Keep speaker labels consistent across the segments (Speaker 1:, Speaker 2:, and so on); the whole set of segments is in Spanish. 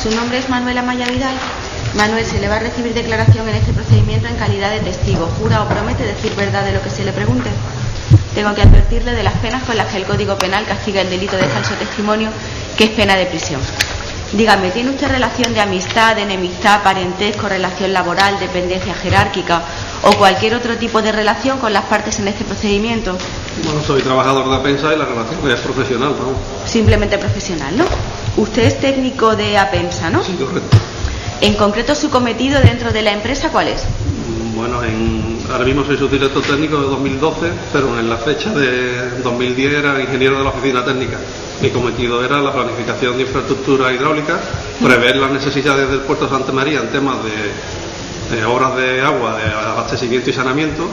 Speaker 1: Su nombre es Manuel Amaya Vidal. Manuel, se le va a recibir declaración en este procedimiento en calidad de testigo. ¿Jura o promete decir verdad de lo que se le pregunte? Tengo que advertirle de las penas con las que el Código Penal castiga el delito de falso testimonio, que es pena de prisión. Dígame, ¿tiene usted relación de amistad, de enemistad, parentesco, relación laboral, dependencia jerárquica o cualquier otro tipo de relación con las partes en este procedimiento?
Speaker 2: Bueno, soy trabajador de APENSA y la relación es profesional, ¿no?
Speaker 1: Simplemente profesional, ¿no? Usted es técnico de APENSA, ¿no?
Speaker 2: Sí, correcto.
Speaker 1: En concreto, su cometido dentro de la empresa, ¿cuál es?
Speaker 2: Bueno, ahora mismo soy subdirector técnico de 2012, pero en la fecha de 2010 era ingeniero de la oficina técnica. Mi cometido era la planificación de infraestructura hidráulica, prever las necesidades del puerto de Santa María en temas de obras de agua, de abastecimiento y saneamiento,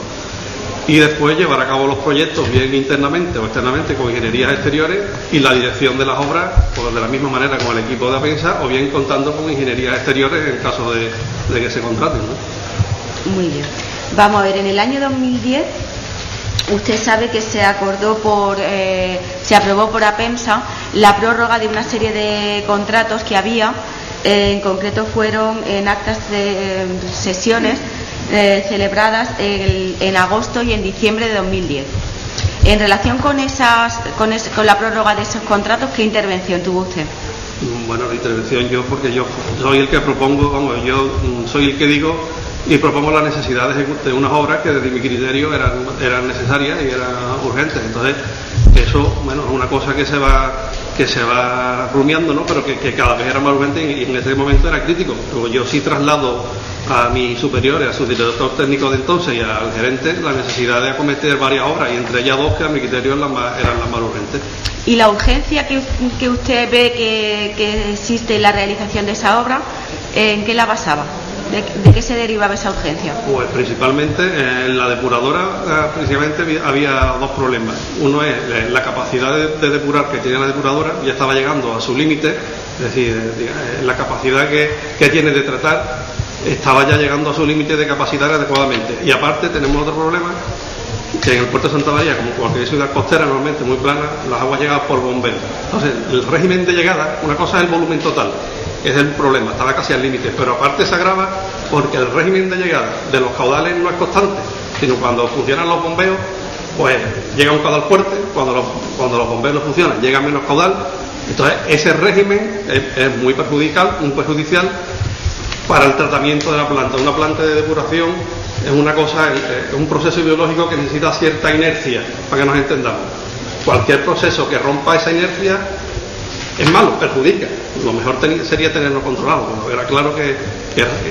Speaker 2: y después llevar a cabo los proyectos bien internamente o externamente con ingenierías exteriores y la dirección de las obras pues de la misma manera con el equipo de APENSA o bien contando con ingenierías exteriores en caso de que se contraten, ¿no?
Speaker 1: Muy bien. Vamos a ver, en el año 2010 usted sabe que se acordó se aprobó por APENSA la prórroga de una serie de contratos que había, en concreto fueron en actas de sesiones celebradas en agosto y en diciembre de 2010. En relación con la prórroga de esos contratos, ¿qué intervención tuvo usted?
Speaker 2: Bueno, la intervención porque yo soy el que propongo, yo soy el que digo y propongo las necesidades de unas obras que desde mi criterio eran necesarias y eran urgentes. Entonces, eso, bueno, es una cosa que se va rumiando, ¿no? Pero que cada vez era más urgente y en ese momento era crítico. Luego yo sí traslado a mis superiores, a su director técnico de entonces y al gerente, la necesidad de acometer varias obras y entre ellas dos que a mi criterio eran las más urgentes.
Speaker 1: ¿Y la urgencia que usted ve que existe en la realización de esa obra, en qué la basaba? ¿De qué se derivaba esa urgencia? Pues
Speaker 2: principalmente en la depuradora había dos problemas. Uno es la capacidad de depurar que tiene la depuradora, ya estaba llegando a su límite, es decir, la capacidad que tiene de tratar estaba ya llegando a su límite de capacitar adecuadamente. Y aparte tenemos otro problema, que en el puerto de Santa María, como cualquier ciudad costera normalmente muy plana, las aguas llegan por bombeo. Entonces, el régimen de llegada, una cosa es el volumen total, es el problema, estaba casi al límite, pero aparte se agrava porque el régimen de llegada de los caudales no es constante, sino cuando funcionan los bombeos, pues llega un caudal fuerte, cuando los bombeos no funcionan, llega menos caudal. Entonces, ese régimen es muy perjudicial para el tratamiento de la planta. Una planta de depuración es un proceso biológico que necesita cierta inercia, para que nos entendamos. Cualquier proceso que rompa esa inercia es malo, perjudica. Lo mejor sería tenerlo controlado. Pero era claro que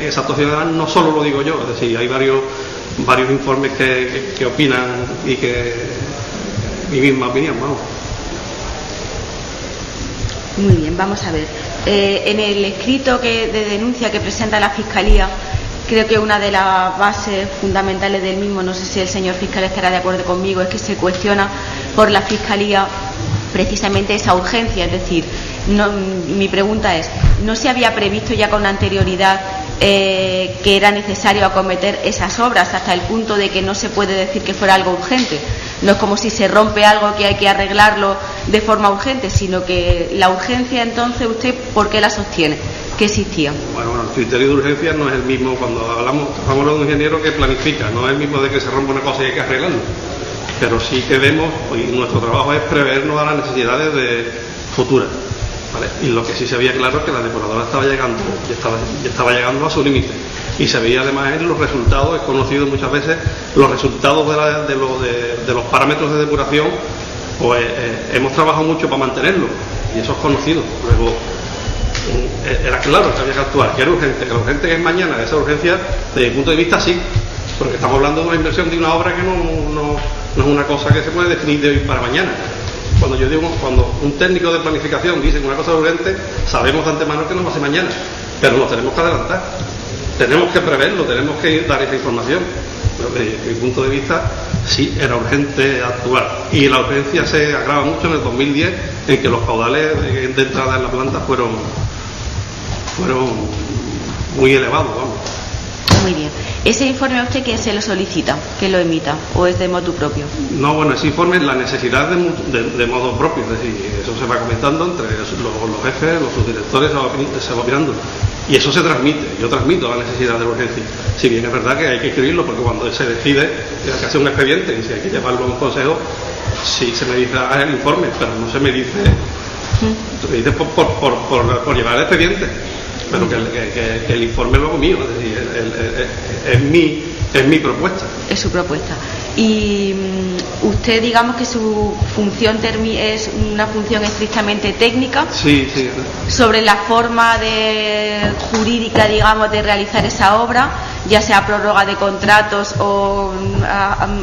Speaker 2: esa actuación no solo lo digo yo, es decir, hay varios informes que opinan y que mi misma opinión, vamos.
Speaker 1: Muy bien, vamos a ver. En el escrito de denuncia que presenta la Fiscalía, creo que una de las bases fundamentales del mismo, no sé si el señor fiscal estará de acuerdo conmigo, es que se cuestiona por la Fiscalía precisamente esa urgencia. Es decir, mi pregunta es, ¿no se había previsto ya con anterioridad que era necesario acometer esas obras hasta el punto de que no se puede decir que fuera algo urgente? No es como si se rompe algo que hay que arreglarlo de forma urgente, sino que la urgencia, entonces, ¿usted por qué la sostiene? ¿Qué existía?
Speaker 2: Bueno, el criterio de urgencia no es el mismo cuando estamos hablando de un ingeniero que planifica, no es el mismo de que se rompa una cosa y hay que arreglarlo. Pero sí que vemos, y nuestro trabajo es prevernos a las necesidades futuras, ¿vale? Y lo que sí se veía claro es que la depuradora estaba llegando a su límite. Y se veía además en los resultados, es conocido muchas veces, los resultados de los parámetros de depuración, pues hemos trabajado mucho para mantenerlos, y eso es conocido. Luego, era claro que había que actuar, que era urgente, que la urgente que es mañana, esa urgencia, desde mi punto de vista sí, porque estamos hablando de una inversión de una obra que no es una cosa que se puede definir de hoy para mañana. Cuando un técnico de planificación dice que una cosa es urgente, sabemos de antemano que no va a ser mañana, pero nos tenemos que adelantar, tenemos que preverlo, tenemos que dar esa información. Pero desde mi punto de vista sí era urgente actuar, y la urgencia se agrava mucho en el 2010, en que los caudales de entrada en la planta fueron muy elevados, vamos.
Speaker 1: Muy bien. ¿Ese informe a usted quién se lo solicita? ¿Quién lo emita? ¿O es de motu propio?
Speaker 2: No, bueno, ese informe es la necesidad de modo propio, es decir, eso se va comentando entre los jefes, los subdirectores, se va opinando. Y eso se transmite, yo transmito la necesidad de urgencia. Si bien es verdad que hay que escribirlo, porque cuando se decide hay que hacer un expediente y si hay que llevarlo a un consejo, sí se me dice el informe, pero no se me dice, se me dice por llevar el expediente. Pero que el informe lo hago mío, es decir, es mi propuesta.
Speaker 1: Es su propuesta. Y usted, digamos que su función es una función estrictamente técnica.
Speaker 2: Sí, sí.
Speaker 1: Sobre la forma jurídica, digamos, de realizar esa obra, ya sea prórroga de contratos o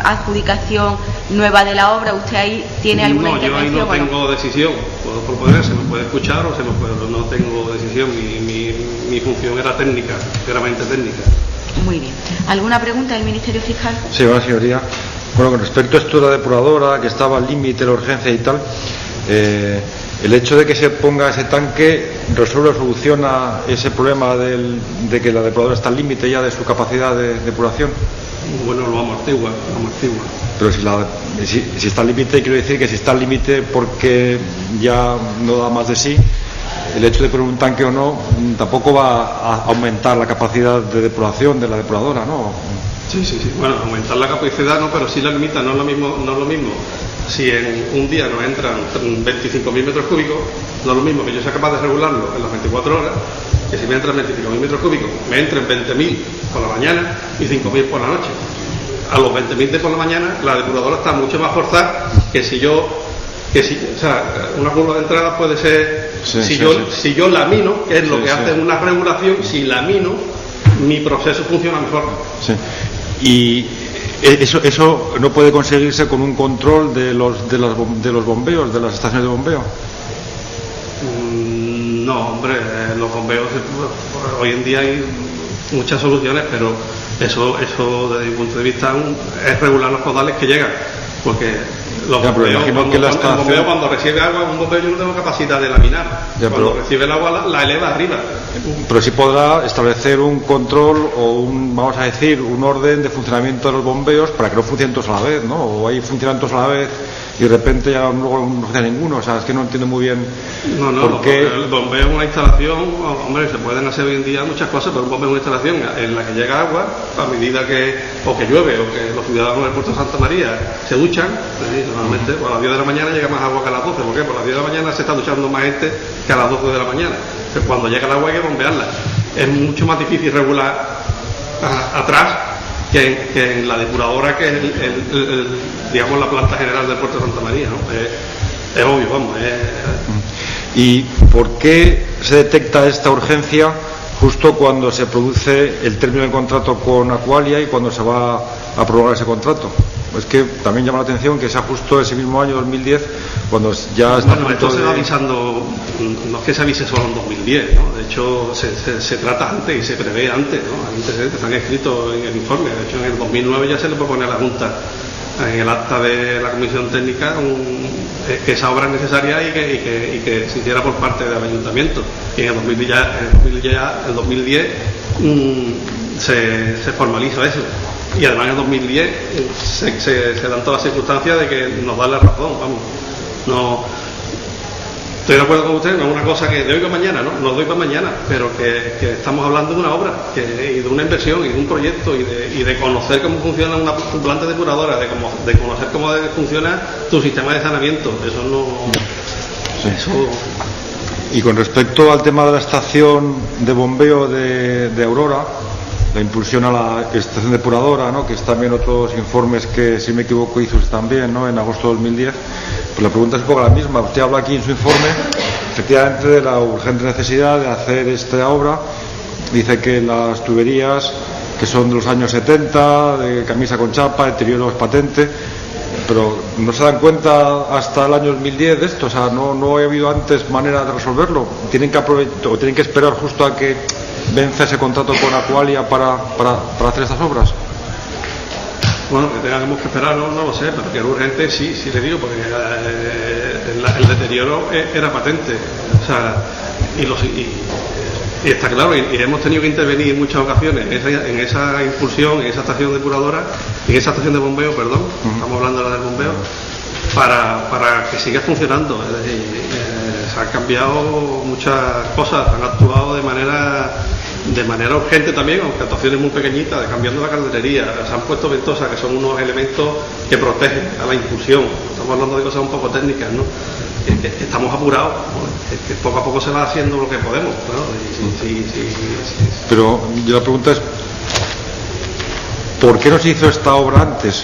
Speaker 1: adjudicación nueva de la obra. ¿Usted ahí tiene alguna intervención?
Speaker 2: Yo ahí no tengo decisión. Puedo proponer, se me puede escuchar o se me puede, no tengo decisión. Mi función era técnica, puramente técnica.
Speaker 1: Muy bien. ¿Alguna pregunta del Ministerio Fiscal?
Speaker 3: Sí, buena señoría. Bueno, con respecto a esto de la depuradora, que estaba al límite de la urgencia y tal, el hecho de que se ponga ese tanque soluciona ese problema de que la depuradora está al límite ya de su capacidad de depuración.
Speaker 2: Bueno, lo amortigua.
Speaker 3: Pero si está al límite, quiero decir que si está al límite porque ya no da más de sí, el hecho de poner un tanque o no tampoco va a aumentar la capacidad de depuración de la depuradora, ¿no?
Speaker 2: Sí. Bueno, aumentar la capacidad no, pero sí la limita. No es lo mismo. Si en un día nos entran 25.000 metros cúbicos, no es lo mismo que yo sea capaz de regularlo en las 24 horas, que si me entran 25.000 metros cúbicos, me entren 20.000 por la mañana y 5.000 por la noche. A los 20.000 de por la mañana, la depuradora está mucho más forzada que si o sea, una curva de entrada puede ser, si yo lamino, que es lo que hace una regulación, si lamino, mi proceso funciona mejor.
Speaker 3: Sí. Y eso no puede conseguirse con un control de los bombeos, de las estaciones de bombeo.
Speaker 2: No, hombre, los bombeos, hoy en día hay muchas soluciones, pero eso desde mi punto de vista es regular los caudales que llegan, porque los bombeos, cuando recibe agua, un bombeo yo no tengo capacidad de laminar. Cuando recibe el agua la eleva arriba.
Speaker 3: Pero sí podrá establecer un control o vamos a decir, un orden de funcionamiento de los bombeos para que no funcionen todos a la vez, ¿no? O ahí funcionan todos a la vez y de repente ya luego no funciona ninguno. O sea, es que no entiendo muy bien.
Speaker 2: No, el bombeo es una instalación, hombre, se pueden hacer hoy en día muchas cosas, pero un bombeo es una instalación en la que llega agua a medida que llueve o que los ciudadanos del puerto de Santa María se duchan. Normalmente a las 10 de la mañana llega más agua que a las 12. ¿Por qué? Por las 10 de la mañana se está duchando más gente que a las 12 de la mañana. Pero cuando llega el agua hay que bombearla. Es mucho más difícil regular atrás que en la depuradora, que es digamos la planta general del puerto de Santa María, ¿no? Es obvio, vamos.
Speaker 3: ¿Y por qué se detecta esta urgencia justo cuando se produce el término del contrato con Aqualia y cuando se va a prorrogar ese contrato? Es que también llama la atención que sea justo ese mismo año 2010 cuando ya está.
Speaker 2: Bueno, esto se va avisando, no es que se avise solo en 2010, ¿no? De hecho se trata antes y se prevé antes, ¿no? Hay antecedentes, están escritos en el informe. De hecho, en el 2009 ya se le propone a la Junta en el acta de la Comisión Técnica que esa obra es necesaria y que se hiciera por parte del Ayuntamiento. Y en el 2010 se formaliza eso. Y además en el 2010 se dan todas las circunstancias de que nos dan la razón, vamos. No estoy de acuerdo con usted, no es una cosa que de hoy para mañana, no doy para mañana, pero que estamos hablando de una obra y de una inversión y de un proyecto y de conocer cómo funciona una planta depuradora, de conocer cómo funciona tu sistema de saneamiento. Eso no.
Speaker 3: Sí. Eso. Y con respecto al tema de la estación de bombeo de Aurora, la impulsión a la estación depuradora, ¿no? Que es también otros informes que, si me equivoco, hizo usted también, ¿no? En agosto de 2010. Pues la pregunta es un poco la misma. Usted habla aquí en su informe, efectivamente, de la urgente necesidad de hacer esta obra. Dice que las tuberías, que son de los años 70, de camisa con chapa, deterioro es patente, pero no se dan cuenta hasta el año 2010 de esto. O sea, no ha habido antes manera de resolverlo. Tienen que esperar justo a que vence ese contrato con Aqualia para hacer estas obras.
Speaker 2: Bueno, que tengamos que esperar, no lo sé, pero que era urgente, sí le digo, porque el deterioro era patente. O sea, Y está claro, y hemos tenido que intervenir en muchas ocasiones en esa impulsión, en esa estación depuradora, en esa estación de bombeo, perdón, estamos hablando de la del bombeo, para que siga funcionando. Es decir, se han cambiado muchas cosas, han actuado de manera urgente también, aunque actuaciones muy pequeñitas, cambiando la calderería, se han puesto ventosas, que son unos elementos que protegen a la impulsión. Estamos hablando de cosas un poco técnicas, ¿no? Estamos apurados, ¿no? Es que poco a poco se va haciendo lo que podemos, ¿no? Sí.
Speaker 3: Pero yo la pregunta es, ¿por qué no se hizo esta obra antes?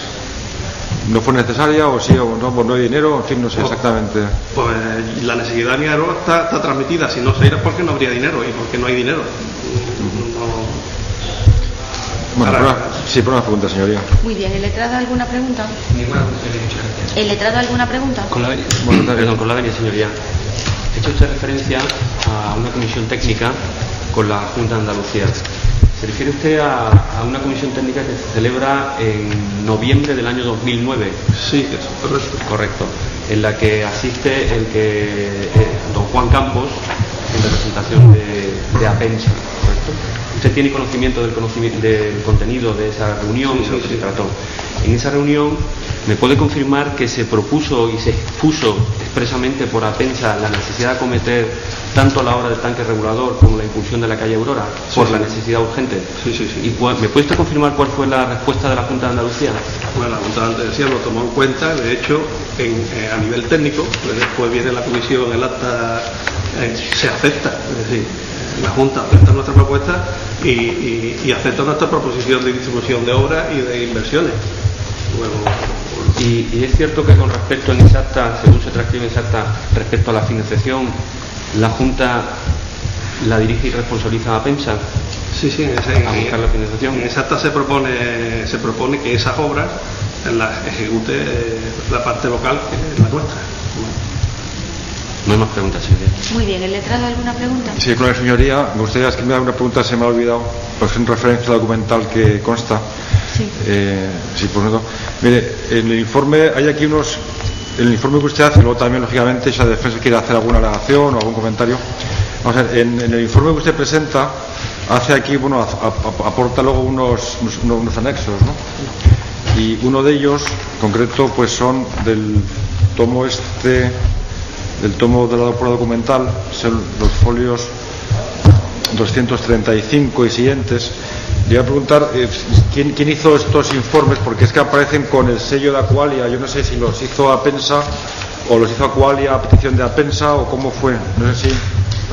Speaker 3: ¿No fue necesaria o sí o no? Pues no hay dinero, en fin, no sé exactamente.
Speaker 2: Pues la necesidad de Miaroa está transmitida. Si no se irá, porque no habría dinero y porque no hay dinero.
Speaker 3: Bueno, sí, por una pregunta, señoría.
Speaker 1: Muy bien, ¿el letrado alguna pregunta?
Speaker 4: Ninguna, muchas gracias.
Speaker 1: ¿El letrado alguna pregunta?
Speaker 4: Con la venia, señoría. Ha hecho usted referencia a una comisión técnica con la Junta de Andalucía. Se refiere usted a una comisión técnica que se celebra en noviembre del año 2009.
Speaker 2: Sí, eso, correcto.
Speaker 4: Correcto. En la que asiste don Juan Campos, en representación de APENSA, ¿correcto? ¿Usted tiene conocimiento del contenido de esa reunión, de lo que se trató? En esa reunión, ¿me puede confirmar que se propuso y se expuso expresamente por APENSA la necesidad de acometer tanto la obra del tanque regulador como la impulsión de la calle Aurora por la necesidad urgente?
Speaker 2: Sí.
Speaker 4: ¿Y me puede usted confirmar cuál fue la respuesta de la Junta de Andalucía?
Speaker 2: Bueno, la Junta de Andalucía lo tomó en cuenta, de hecho, a nivel técnico, pues después viene la comisión, el acta se acepta, es decir, la Junta acepta nuestra propuesta y acepta nuestra proposición de distribución de obras y de inversiones. Luego,
Speaker 4: y es cierto que con respecto en esa acta, según se transcribe en esa acta, respecto a la financiación, la Junta la dirige y responsabiliza a APENSA.
Speaker 2: Sí,
Speaker 4: a buscar la financiación.
Speaker 2: En esa acta se propone que esas obras las ejecute la parte local, que es la nuestra.
Speaker 4: No hay más preguntas, señoría.
Speaker 1: Muy bien, ¿el letrado alguna pregunta?
Speaker 3: Sí, con la señoría, me gustaría que me haga una pregunta, se me ha olvidado, pues en referencia al documental que consta.
Speaker 1: Sí.
Speaker 3: Sí, pues no. Mire, en el informe hay aquí unos. En el informe que usted hace, luego también, lógicamente, si la defensa quiere hacer alguna alegación o algún comentario. Vamos a ver, en el informe que usted presenta, hace aquí, bueno, aporta luego unos anexos, ¿no? Y uno de ellos, en concreto, pues son del tomo de la depuradora documental, son los folios 235 y siguientes. Le voy a preguntar ¿quién hizo estos informes, porque es que aparecen con el sello de Aqualia. Yo no sé si los hizo APENSA o los hizo Aqualia a petición de APENSA o cómo fue, no sé si...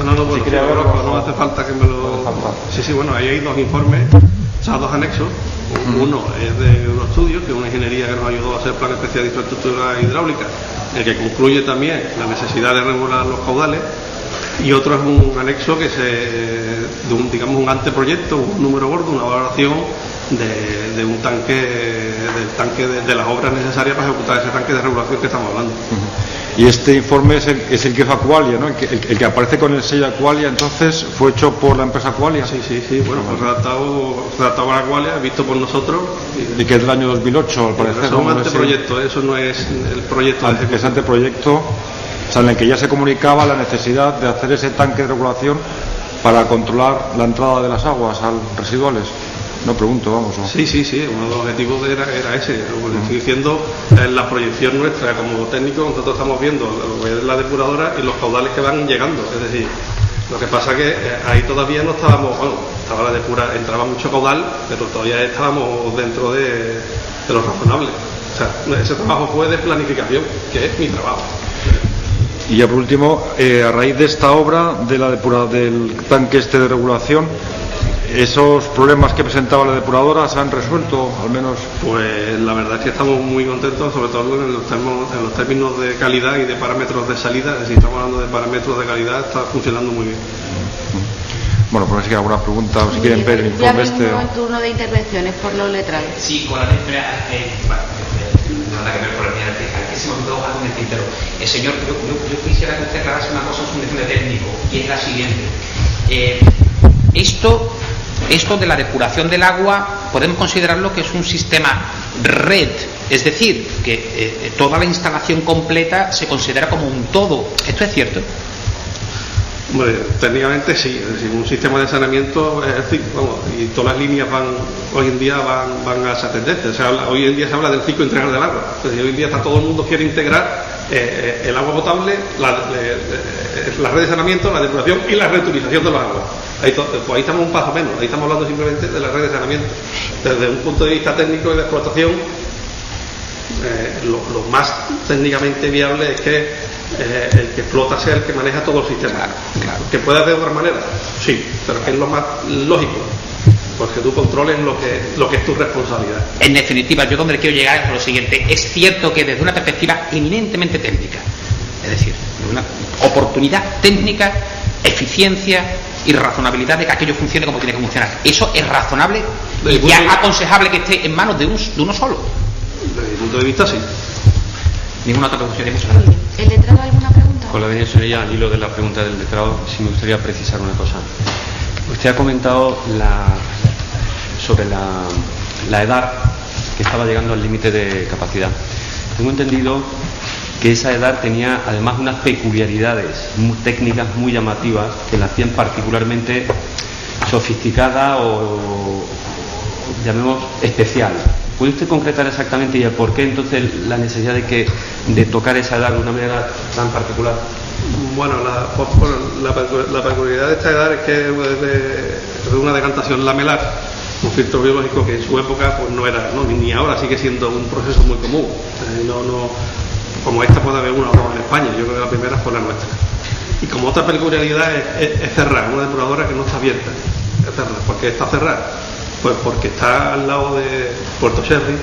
Speaker 2: No hace falta que me lo... Sí, bueno, ahí hay dos informes, o sea, dos anexos. Uno es de un estudio, que es una ingeniería que nos ayudó a hacer plan especial de infraestructura hidráulica, el que concluye también la necesidad de regular los caudales, y otro es un anexo que digamos un anteproyecto, un número gordo, una valoración de un tanque, de las obras necesarias para ejecutar ese tanque de regulación que estamos hablando.
Speaker 3: Y este informe es el que es Aqualia, ¿no? El que aparece con el sello Aqualia, entonces, ¿fue hecho por la empresa Aqualia?
Speaker 2: Sí, bueno, pues redactado por Aqualia, visto por nosotros.
Speaker 3: Y que es del año 2008, al parecer.
Speaker 2: Es un anteproyecto, eso no es el proyecto.
Speaker 3: Que es anteproyecto, o sea, en el que ya se comunicaba la necesidad de hacer ese tanque de regulación para controlar la entrada de las aguas residuales. No pregunto, vamos. ¿No?
Speaker 2: Sí, uno de los objetivos era ese. Como le estoy diciendo, la proyección nuestra como técnico, nosotros estamos viendo lo que es la depuradora y los caudales que van llegando. Es decir, lo que pasa que ahí todavía no estábamos, estaba la depuradora, entraba mucho caudal, pero todavía estábamos dentro de lo razonable. O sea, ese trabajo fue de planificación, que es mi trabajo.
Speaker 3: Y ya por último, a raíz de esta obra del tanque de regulación, ¿esos problemas que presentaba la depuradora se han resuelto, al menos?
Speaker 2: Pues la verdad es que estamos muy contentos, sobre todo en los términos de calidad y de parámetros de salida. Es decir, estamos hablando de parámetros de calidad, está funcionando muy bien.
Speaker 3: Bueno, pues si hay alguna pregunta o si quieren ver el informe
Speaker 1: el turno de intervenciones por los letrados.
Speaker 5: Sí, con la letra, nada que ver con la línea de que se me olvidó algo en el tintero. Señor, yo quisiera que usted aclarase una cosa, es un ejemplo técnico, y es la siguiente. Esto de la depuración del agua podemos considerarlo que es un sistema red, es decir, que toda la instalación completa se considera como un todo. ¿Esto es cierto?
Speaker 2: Hombre, técnicamente sí, es decir, un sistema de saneamiento y todas las líneas hoy en día van a esa tendencia. Hoy en día se habla del ciclo integral del agua. Es decir, hoy en día todo el mundo quiere integrar el agua potable, la red de saneamiento, la depuración y la reutilización de los aguas. Ahí estamos un paso menos, ahí estamos hablando simplemente de la red de saneamiento. Desde un punto de vista técnico y de explotación, lo más técnicamente viable es que el que explota sea el que maneja todo el sistema.
Speaker 5: Claro.
Speaker 2: ¿Que puede hacer de otra manera? Sí, pero que es lo más lógico, porque tú controles lo que es tu responsabilidad.
Speaker 5: En definitiva, yo donde quiero llegar es lo siguiente: es cierto que desde una perspectiva eminentemente técnica, es decir, de una oportunidad técnica, eficiencia y razonabilidad de que aquello funcione como tiene que funcionar, eso es razonable y ya aconsejable que esté en manos de uno solo.
Speaker 2: Desde mi punto de vista, sí.
Speaker 5: Ninguna otra pregunta. Muchas gracias.
Speaker 1: ¿El letrado alguna pregunta?
Speaker 4: Con la venia señoría, al hilo de la pregunta del letrado, sí me gustaría precisar una cosa. Usted ha comentado sobre la edad que estaba llegando al límite de capacidad. Tengo entendido que esa edad tenía además unas peculiaridades técnicas muy llamativas que la hacían particularmente sofisticada o llamemos especial. ¿Puede usted concretar exactamente y el por qué entonces la necesidad de tocar esa edad de una manera tan particular?
Speaker 2: Bueno, la peculiaridad de esta edad es que es de una decantación lamelar, un filtro biológico que en su época pues no era, ni ahora sigue siendo un proceso muy común. Como esta puede haber una o dos en España, yo creo que la primera fue la nuestra. Y como otra peculiaridad es cerrar, una depuradora que no está abierta, es cerrar. ¿Por qué está cerrada? Pues porque está al lado de Puerto Cherry,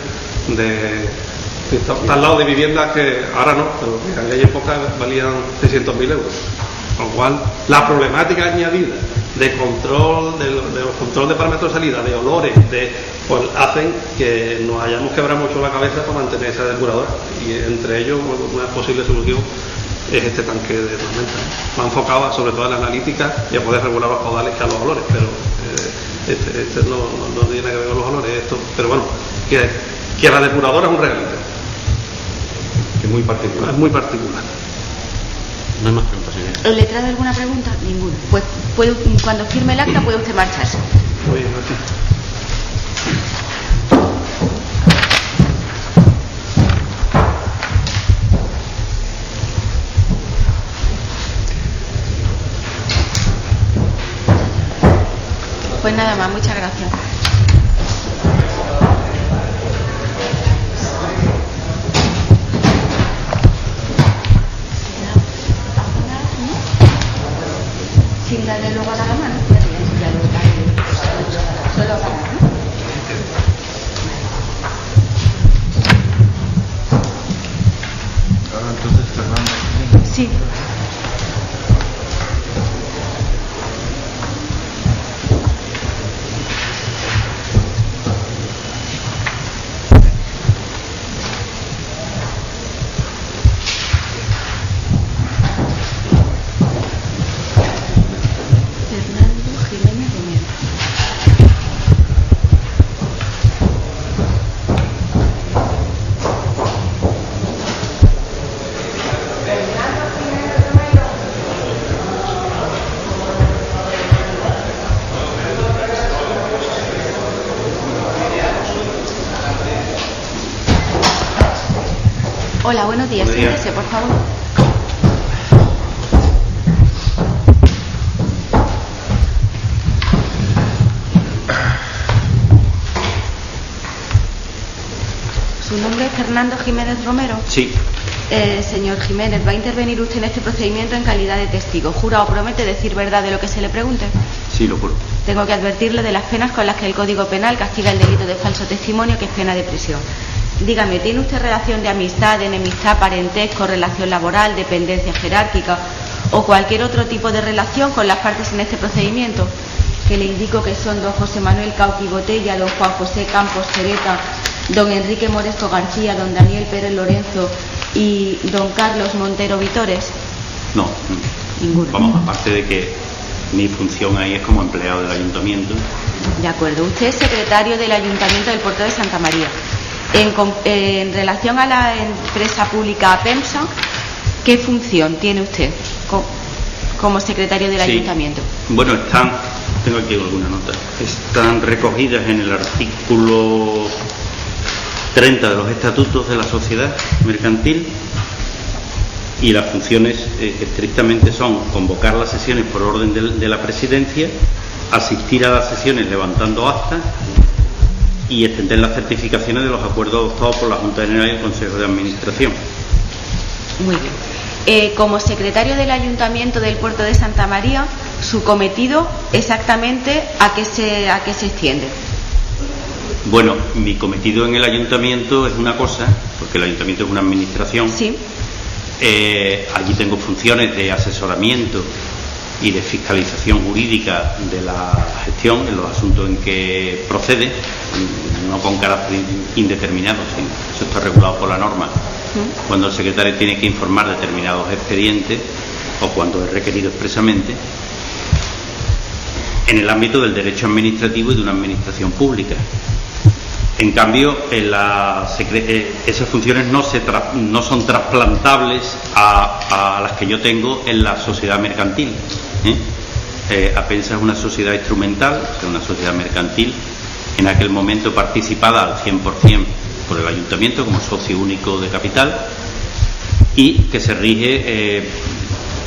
Speaker 2: está al lado de viviendas que ahora no, pero que en aquella época valían 600.000 euros. Con lo cual, la problemática añadida de control, de los control de parámetros de salida, de olores, pues hacen que nos hayamos quebrado mucho la cabeza para mantener esa depuradora. Y entre ellos, una posible solución es este tanque de tormenta. Más enfocado sobre todo en la analítica y a poder regular los caudales que a los olores, pero este no tiene nada que ver con los olores. Pero bueno, que la depuradora es un regalito.
Speaker 4: Es muy particular.
Speaker 2: Es muy particular.
Speaker 4: No hay más preguntas, señor.
Speaker 1: ¿El letrado alguna pregunta? Ninguna. Pues cuando firme el acta puede usted marcharse.
Speaker 2: Muy bien, gracias.
Speaker 1: Pues nada más, muchas gracias. Sin darle luego a la mano, solo para, ¿no?
Speaker 3: Entonces, Fernando.
Speaker 1: Sí. Hola, buenos días. Siéntese, por favor. ¿Su nombre es Fernando Jiménez Romero?
Speaker 5: Sí.
Speaker 1: Señor Jiménez, ¿va a intervenir usted en este procedimiento en calidad de testigo? ¿Jura o promete decir verdad de lo que se le pregunte?
Speaker 5: Sí, lo juro.
Speaker 1: Tengo que advertirle de las penas con las que el Código Penal castiga el delito de falso testimonio, que es pena de prisión. Dígame, ¿tiene usted relación de amistad, de enemistad, parentesco, relación laboral, dependencia jerárquica o cualquier otro tipo de relación con las partes en este procedimiento? Que le indico que son don José Manuel Cauqui Botella, don Juan José Campos Cereta, don Enrique Moresco García, don Daniel Pérez Lorenzo y don Carlos Montero Vitores.
Speaker 6: No,
Speaker 1: Ninguno.
Speaker 6: Vamos, aparte de que mi función ahí es como empleado del ayuntamiento.
Speaker 1: De acuerdo, usted es secretario del Ayuntamiento del Puerto de Santa María. En relación a la empresa pública APEMSA, ¿qué función tiene usted como secretario del
Speaker 6: Sí.
Speaker 1: ayuntamiento?
Speaker 6: Bueno, tengo aquí alguna nota, están recogidas en el artículo 30 de los estatutos de la sociedad mercantil, y las funciones estrictamente son convocar las sesiones por orden de la presidencia, asistir a las sesiones levantando actas y extender las certificaciones de los acuerdos adoptados por la Junta General y el Consejo de Administración.
Speaker 1: Muy bien. Como secretario del Ayuntamiento del Puerto de Santa María, su cometido exactamente ¿a qué se extiende?
Speaker 6: Bueno, mi cometido en el ayuntamiento es una cosa, porque el ayuntamiento es una administración.
Speaker 1: Sí.
Speaker 6: Allí tengo funciones de asesoramiento y de fiscalización jurídica de la gestión en los asuntos en que procede, no con carácter indeterminado, sino eso está regulado por la norma. Cuando el secretario tiene que informar determinados expedientes o cuando es requerido expresamente, en el ámbito del derecho administrativo y de una administración pública. En cambio, esas funciones no son trasplantables a las que yo tengo en la sociedad mercantil. APENSA es una sociedad instrumental, es una sociedad mercantil, en aquel momento participada al 100% por el ayuntamiento como socio único de capital, y que se rige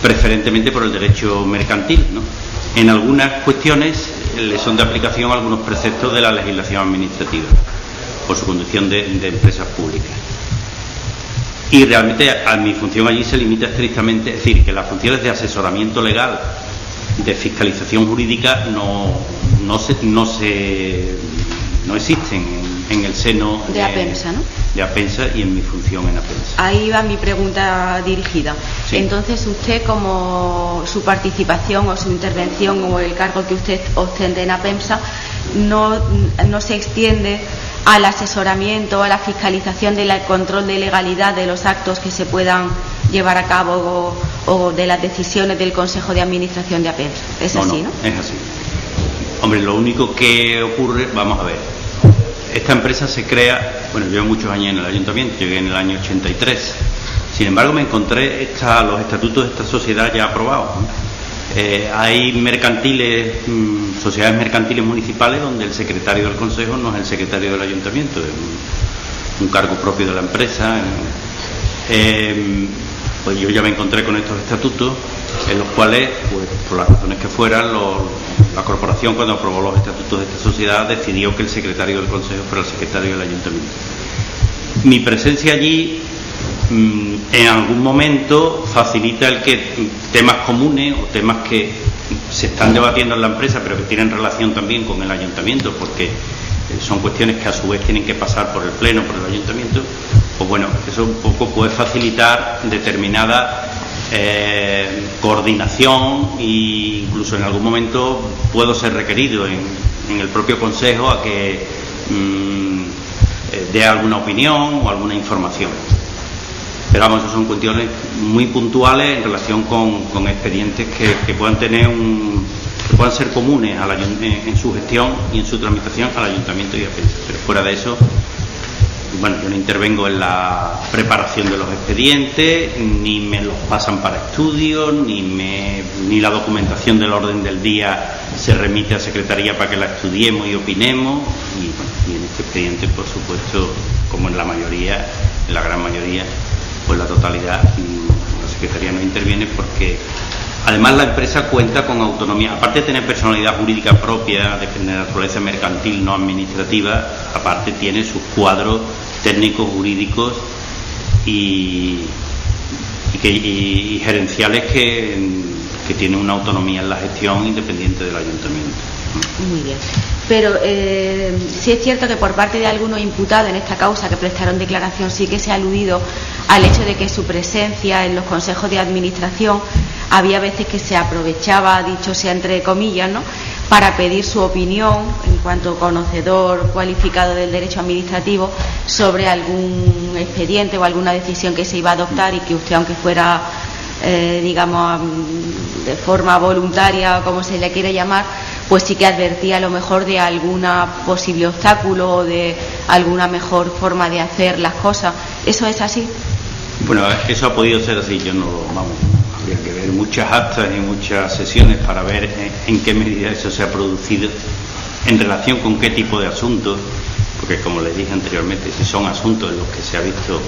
Speaker 6: preferentemente por el derecho mercantil, ¿no? En algunas cuestiones le son de aplicación algunos preceptos de la legislación administrativa por su condición de empresas públicas. Y realmente a mi función allí se limita estrictamente, es decir, que las funciones de asesoramiento legal, de fiscalización jurídica no existen en el seno
Speaker 1: de APENSA, ¿no?
Speaker 6: De APENSA y en mi función en APENSA.
Speaker 1: Ahí va mi pregunta dirigida.
Speaker 6: Sí.
Speaker 1: Entonces, usted, como su participación o su intervención o el cargo que usted ostente en APENSA no se extiende al asesoramiento, a la fiscalización del control de legalidad de los actos que se puedan llevar a cabo o de las decisiones del Consejo de Administración de APENSA. Es así, ¿no?
Speaker 6: Es así. Hombre, lo único que ocurre, vamos a ver, esta empresa se crea, bueno, llevo muchos años en el ayuntamiento, llegué en el año 83, sin embargo me encontré los estatutos de esta sociedad ya aprobados, ¿no? Hay sociedades mercantiles municipales donde el secretario del consejo no es el secretario del ayuntamiento, es un cargo propio de la empresa. Pues yo ya me encontré con estos estatutos en los cuales, pues, por las razones que fueran, la corporación, cuando aprobó los estatutos de esta sociedad, decidió que el secretario del consejo fuera el secretario del ayuntamiento. Mi presencia allí en algún momento facilita el que temas comunes o temas que se están debatiendo en la empresa pero que tienen relación también con el ayuntamiento, porque son cuestiones que a su vez tienen que pasar por el pleno, por el ayuntamiento, pues bueno, eso un poco puede facilitar determinada coordinación, e incluso en algún momento puedo ser requerido en el propio consejo a que dé alguna opinión o alguna información. Pero vamos, son cuestiones muy puntuales en relación con expedientes que puedan tener que puedan ser comunes en su gestión y en su tramitación al ayuntamiento y a APENSA. Pero fuera de eso, bueno, yo no intervengo en la preparación de los expedientes, ni me los pasan para estudio, ni la documentación del orden del día se remite a Secretaría para que la estudiemos y opinemos. Y, bueno, y en este expediente, por supuesto, como en la gran mayoría, pues la totalidad, la Secretaría no interviene porque además la empresa cuenta con autonomía, aparte de tener personalidad jurídica propia de naturaleza mercantil, no administrativa, aparte tiene sus cuadros técnicos, jurídicos y gerenciales que tienen una autonomía en la gestión independiente del ayuntamiento.
Speaker 1: Muy bien. Pero sí es cierto que por parte de algunos imputados en esta causa que prestaron declaración sí que se ha aludido al hecho de que su presencia en los consejos de administración había veces que se aprovechaba, dicho sea entre comillas, ¿no?, para pedir su opinión en cuanto conocedor cualificado del derecho administrativo sobre algún expediente o alguna decisión que se iba a adoptar y que usted, aunque fuera digamos de forma voluntaria, como se le quiere llamar, pues sí que advertía a lo mejor de alguna posible obstáculo o de alguna mejor forma de hacer las cosas. ¿Eso es así?
Speaker 6: Bueno, eso ha podido ser así, yo no, vamos, habría que ver muchas actas y muchas sesiones para ver en qué medida eso se ha producido, en relación con qué tipo de asuntos, porque como les dije anteriormente, si son asuntos en los que se ha visto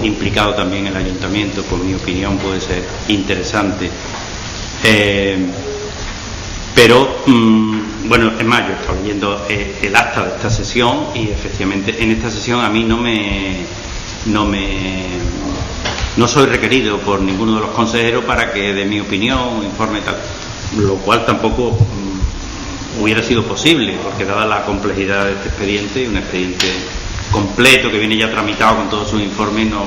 Speaker 6: implicado también el ayuntamiento, pues mi opinión puede ser interesante. Pero bueno, es más, yo estaba leyendo el acta de esta sesión y efectivamente en esta sesión a mí no soy requerido por ninguno de los consejeros para que dé mi opinión, informe tal, lo cual tampoco hubiera sido posible, porque dada la complejidad de este expediente, y un expediente completo que viene ya tramitado con todos sus informes, no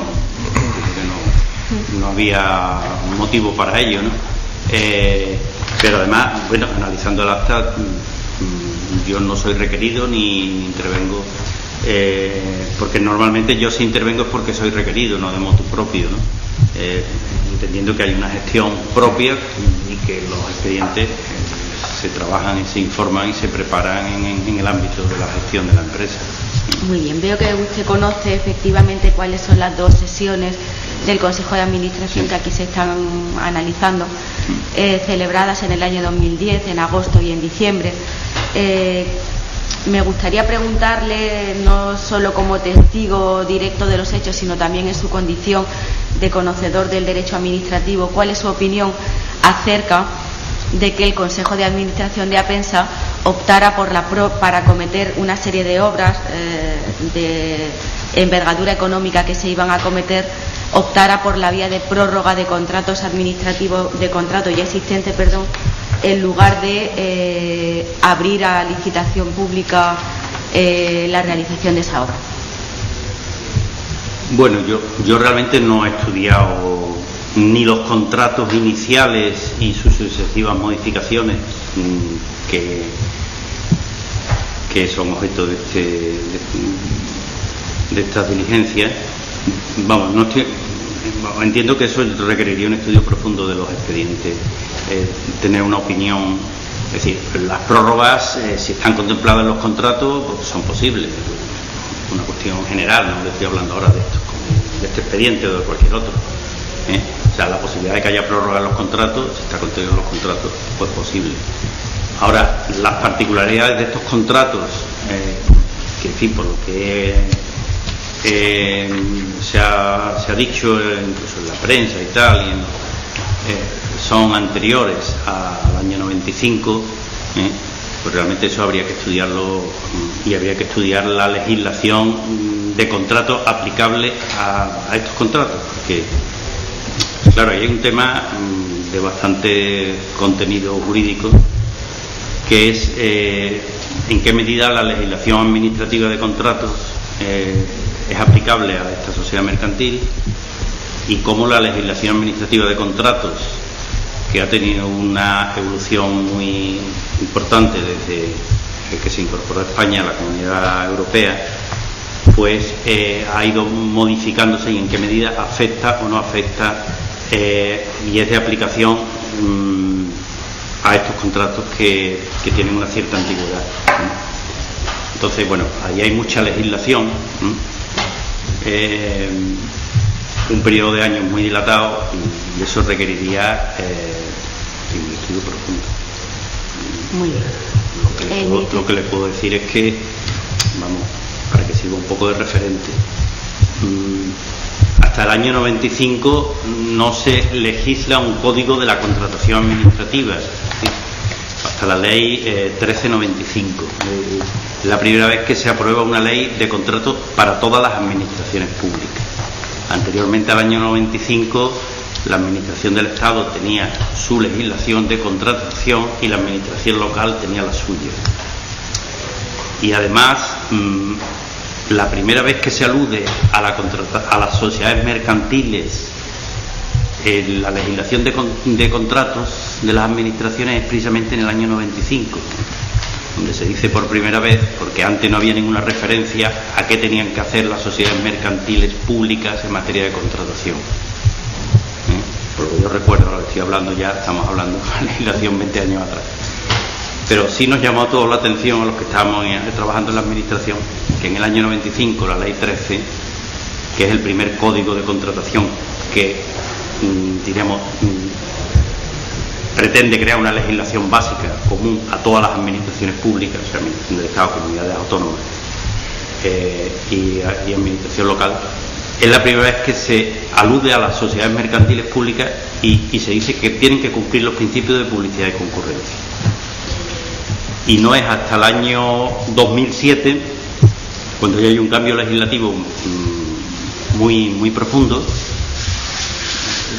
Speaker 6: había motivo para ello, ¿no? Pero además, bueno, analizando el acta, yo no soy requerido ni intervengo, porque normalmente yo si intervengo es porque soy requerido, no de motu propio, ¿no? Entendiendo que hay una gestión propia y que los expedientes se trabajan y se informan y se preparan en el ámbito de la gestión de la empresa.
Speaker 1: Muy bien, veo que usted conoce efectivamente cuáles son las dos sesiones del Consejo de Administración que aquí se están analizando, celebradas en el año 2010, en agosto y en diciembre. Me gustaría preguntarle, no solo como testigo directo de los hechos, sino también en su condición de conocedor del derecho administrativo, cuál es su opinión acerca de que el Consejo de Administración de Apensa optara para acometer una serie de obras de envergadura económica que se iban a acometer, optara por la vía de prórroga de contratos administrativos, de contrato ya existente, en lugar de abrir a licitación pública la realización de esa obra.
Speaker 6: Bueno, yo realmente no he estudiado ni los contratos iniciales y sus sucesivas modificaciones que son objeto de estas diligencias. Vamos, entiendo que eso requeriría un estudio profundo de los expedientes, tener una opinión. Es decir, las prórrogas, si están contempladas en los contratos, pues son posibles. Una cuestión general, no le estoy hablando ahora de este expediente o de cualquier otro. O sea, la posibilidad de que haya prórroga en los contratos, si está contenido en los contratos, pues posible. Ahora, las particularidades de estos contratos, que en fin, por lo que se ha dicho incluso en la prensa y tal, son anteriores al año 95, pues realmente eso habría que estudiarlo, y habría que estudiar la legislación de contrato aplicable a estos contratos, porque claro, ahí hay un tema de bastante contenido jurídico, que es en qué medida la legislación administrativa de contratos es aplicable a esta sociedad mercantil, y cómo la legislación administrativa de contratos, que ha tenido una evolución muy importante desde que se incorporó España a la Comunidad Europea, pues ha ido modificándose, y en qué medida afecta o no afecta y es de aplicación a estos contratos que tienen una cierta antigüedad. Entonces, bueno, ahí hay mucha legislación, un periodo de años muy dilatado, y eso requeriría un estudio profundo.
Speaker 1: Muy bien.
Speaker 6: Lo que le puedo decir es que, vamos, para que sirva un poco de referente, hasta el año 95 no se legisla un código de la contratación administrativa, hasta la ley 1395. La primera vez que se aprueba una ley de contratos para todas las administraciones públicas. Anteriormente al año 95, la administración del Estado tenía su legislación de contratación y la administración local tenía la suya. Y además, la primera vez que se alude a las sociedades mercantiles en la legislación de contratos de las administraciones es precisamente en el año 95, donde se dice por primera vez, porque antes no había ninguna referencia a qué tenían que hacer las sociedades mercantiles públicas en materia de contratación. Por lo que yo recuerdo, lo que estoy hablando ya, estamos hablando de la legislación 20 años atrás. Pero sí nos llamó a todos la atención, a los que estábamos trabajando en la administración, que en el año 95 la ley 13, que es el primer código de contratación que pretende crear una legislación básica común a todas las administraciones públicas, o sea, administración del Estado, comunidades autónomas y administración local. Es la primera vez que se alude a las sociedades mercantiles públicas y se dice que tienen que cumplir los principios de publicidad y concurrencia. Y no es hasta el año 2007, cuando ya hay un cambio legislativo muy profundo,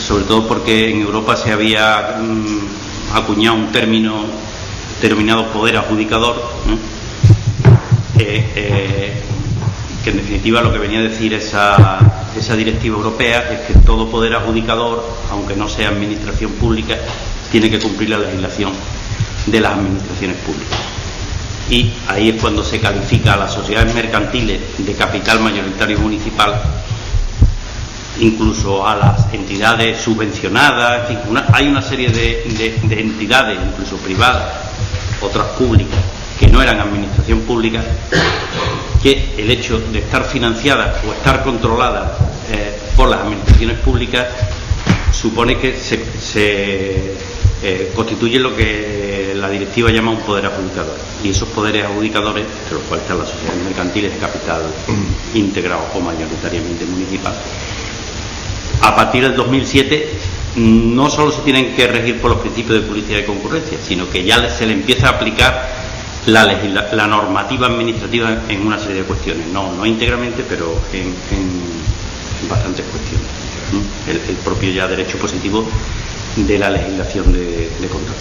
Speaker 6: sobre todo porque en Europa se había acuñado un término denominado poder adjudicador, que en definitiva lo que venía a decir esa directiva europea es que todo poder adjudicador, aunque no sea administración pública, tiene que cumplir la legislación de las administraciones públicas. Y ahí es cuando se califica a las sociedades mercantiles de capital mayoritario municipal, incluso a las entidades subvencionadas, en fin, hay una serie de entidades, incluso privadas, otras públicas, que no eran administración pública, que el hecho de estar financiadas o estar controladas por las administraciones públicas supone que se constituye lo que la directiva llama un poder adjudicador. Y esos poderes adjudicadores, entre los cuales están las sociedades mercantiles de capital integrado o mayoritariamente municipal, a partir del 2007 no solo se tienen que regir por los principios de publicidad y concurrencia, sino que ya se le empieza a aplicar la normativa administrativa en una serie de cuestiones, no íntegramente, pero en bastantes cuestiones. El propio ya derecho positivo de la legislación de contrato.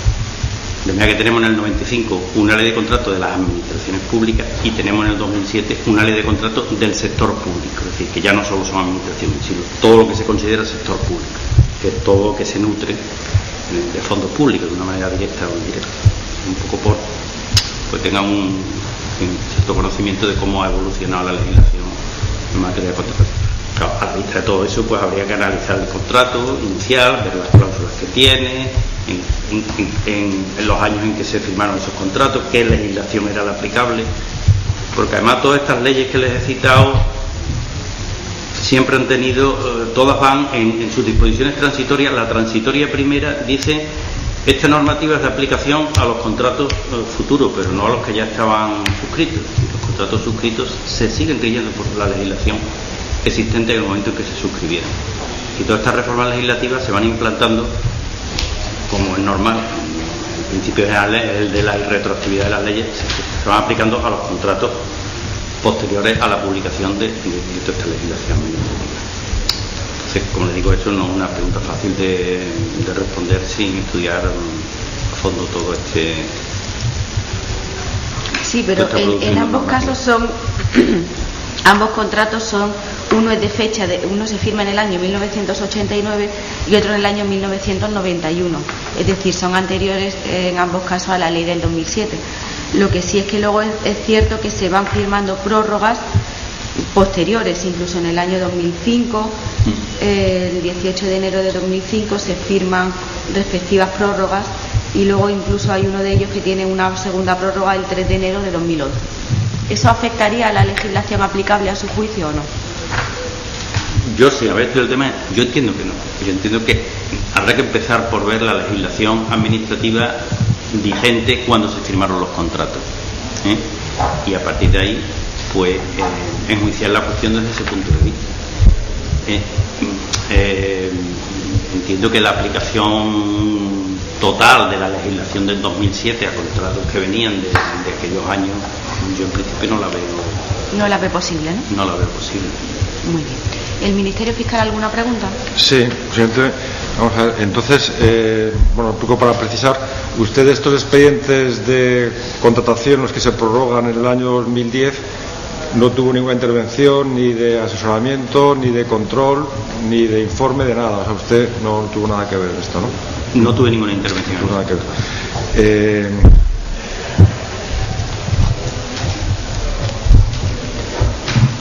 Speaker 6: De manera que tenemos en el 95 una ley de contrato de las administraciones públicas y tenemos en el 2007 una ley de contrato del sector público, es decir, que ya no solo son administraciones, sino todo lo que se considera sector público, que es todo lo que se nutre de fondos públicos de una manera directa o indirecta, un poco por pues tengan un cierto conocimiento de cómo ha evolucionado la legislación en materia de contratación. Claro, a la vista de todo eso, pues habría que analizar el contrato inicial, ver las cláusulas que tiene, en los años en que se firmaron esos contratos, qué legislación era la aplicable, porque además todas estas leyes que les he citado siempre han tenido, todas van en sus disposiciones transitorias. La transitoria primera dice: esta normativa es de aplicación a los contratos futuros, pero no a los que ya estaban suscritos. Los contratos suscritos se siguen rigiendo por la legislación existente en el momento en que se suscribieron. Y todas estas reformas legislativas se van implantando, como es normal, el principio general es el de la irretroactividad de las leyes, se van aplicando a los contratos posteriores a la publicación de toda esta legislación. Entonces, como les digo, eso no es una pregunta fácil de responder sin estudiar a fondo todo este...
Speaker 1: Sí, pero en ambos casos son... ambos contratos son... Uno es de fecha, uno se firma en el año 1989 y otro en el año 1991. Es decir, son anteriores en ambos casos a la ley del 2007. Lo que sí es que luego es cierto que se van firmando prórrogas posteriores, incluso en el año 2005, el 18 de enero de 2005 se firman respectivas prórrogas y luego incluso hay uno de ellos que tiene una segunda prórroga el 3 de enero de 2011. ¿Eso afectaría a la legislación aplicable a su juicio o no?
Speaker 6: Yo sí, a ver, el tema, yo entiendo que no. Yo entiendo que habrá que empezar por ver la legislación administrativa vigente cuando se firmaron los contratos, y a partir de ahí pues enjuiciar la cuestión desde ese punto de vista. Entiendo que la aplicación total de la legislación del 2007 a contratos que venían de aquellos años, yo en principio no la veo.
Speaker 1: No la ve posible, ¿no?
Speaker 6: No la veo posible.
Speaker 1: Muy bien. ¿El Ministerio Fiscal alguna pregunta?
Speaker 3: Sí, presidente. Vamos a ver. Entonces, bueno, un poco para precisar, usted estos expedientes de contratación, los que se prorrogan en el año 2010, no tuvo ninguna intervención, ni de asesoramiento, ni de control, ni de informe, de nada. O sea, usted no tuvo nada que ver en esto, ¿no?
Speaker 6: No tuve ninguna intervención.
Speaker 3: No tuvo nada que ver.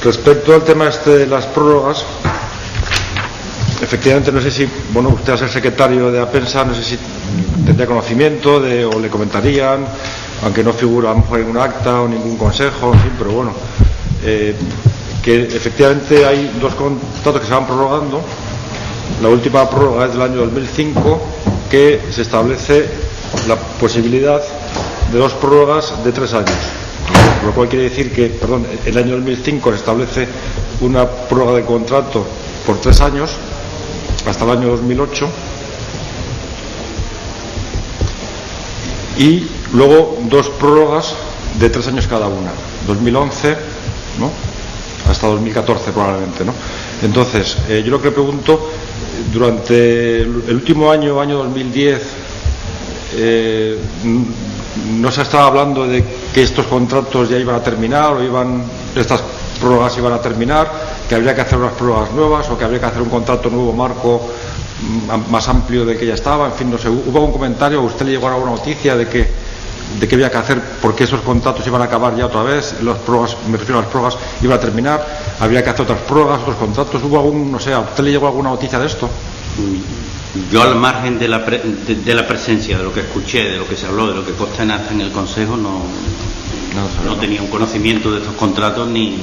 Speaker 3: Respecto al tema de las prórrogas, efectivamente no sé si, bueno, usted al ser secretario de APENSA, no sé si tendría conocimiento o le comentarían, aunque no figura a lo mejor en un acta o ningún consejo, en fin, pero bueno, que efectivamente hay dos contratos que se van prorrogando La última prórroga es del año 2005, que se establece la posibilidad de 2 prórrogas de 3 años. Lo cual quiere decir que, en el año 2005 se establece una prórroga de contrato por 3 años, hasta el año 2008, y luego 2 prórrogas de 3 años cada una, 2011, ¿no?, hasta 2014 probablemente, ¿no? Entonces, yo lo que pregunto, durante el último año 2010, no se estaba hablando de que estos contratos ya iban a terminar, estas prórrogas iban a terminar, que habría que hacer unas prórrogas nuevas, o que habría que hacer un contrato nuevo marco más amplio del que ya estaba. En fin, no sé, hubo un comentario, a usted le llegó alguna noticia de que había que hacer, porque esos contratos iban a acabar ya otra vez, las prórrogas, me refiero a las prórrogas, iban a terminar, habría que hacer otras prórrogas, otros contratos. ¿Hubo algún, no sé, a usted le llegó alguna noticia de esto?
Speaker 6: Yo, al margen de la presencia, de lo que escuché, de lo que se habló, de lo que consta en el Consejo, no tenía un conocimiento de estos contratos, ni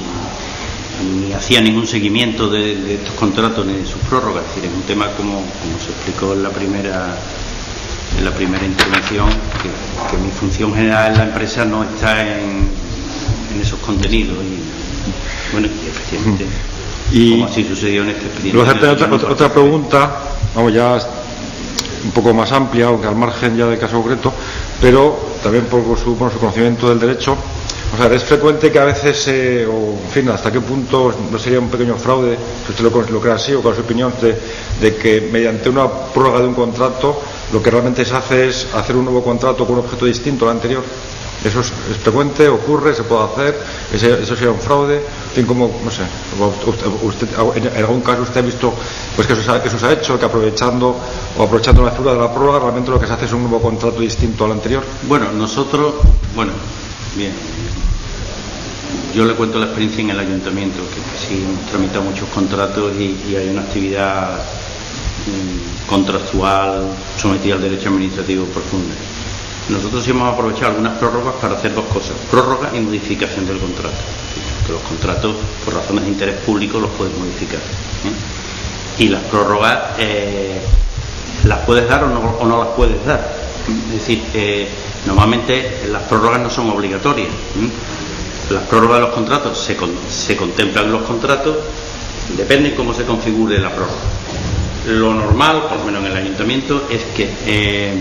Speaker 6: hacía ningún seguimiento de estos contratos ni de sus prórrogas. Es decir, es un tema, como se explicó en la primera intervención, que mi función general en la empresa no está en esos contenidos, y bueno, efectivamente, como así sucedió en este expediente.
Speaker 3: Luego hacerte otra pregunta, vamos, ya un poco más amplia, aunque al margen ya del caso concreto, pero también por su conocimiento del derecho. O sea, es frecuente que a veces, o en fin, hasta qué punto no sería un pequeño fraude, si usted lo cree así, o con su opinión, de que mediante una prórroga de un contrato lo que realmente se hace es hacer un nuevo contrato con un objeto distinto al anterior. Eso es frecuente, ocurre, se puede hacer, eso sería un fraude. En fin, como, no sé, usted, en algún caso usted ha visto pues que eso se ha hecho, que aprovechando la figura de la prórroga, realmente lo que se hace es un nuevo contrato distinto al anterior.
Speaker 6: Bueno, bien, yo le cuento la experiencia en el ayuntamiento, que sí hemos tramitado muchos contratos y hay una actividad contractual sometida al derecho administrativo profunda. Nosotros sí hemos aprovechado algunas prórrogas para hacer 2 cosas: prórroga y modificación del contrato. Que los contratos, por razones de interés público, los puedes modificar, y las prórrogas las puedes dar o no las puedes dar. Es decir, normalmente las prórrogas no son obligatorias. Las prórrogas de los contratos se contemplan en los contratos, depende cómo se configure la prórroga. Lo normal, por lo menos en el ayuntamiento, es que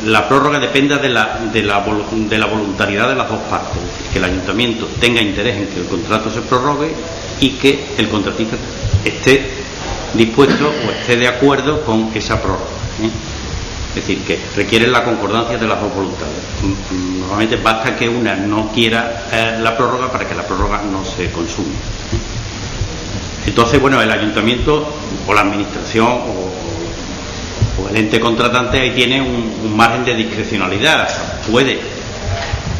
Speaker 6: la prórroga dependa de la voluntariedad de las 2 partes, es decir, que el ayuntamiento tenga interés en que el contrato se prorrogue y que el contratista esté dispuesto o esté de acuerdo con esa prórroga. Es decir, que requiere la concordancia de las 2 voluntades. Normalmente basta que una no quiera la prórroga para que la prórroga no se consuma. Entonces, bueno, el ayuntamiento o la administración o el ente contratante ahí tiene un margen de discrecionalidad. Puede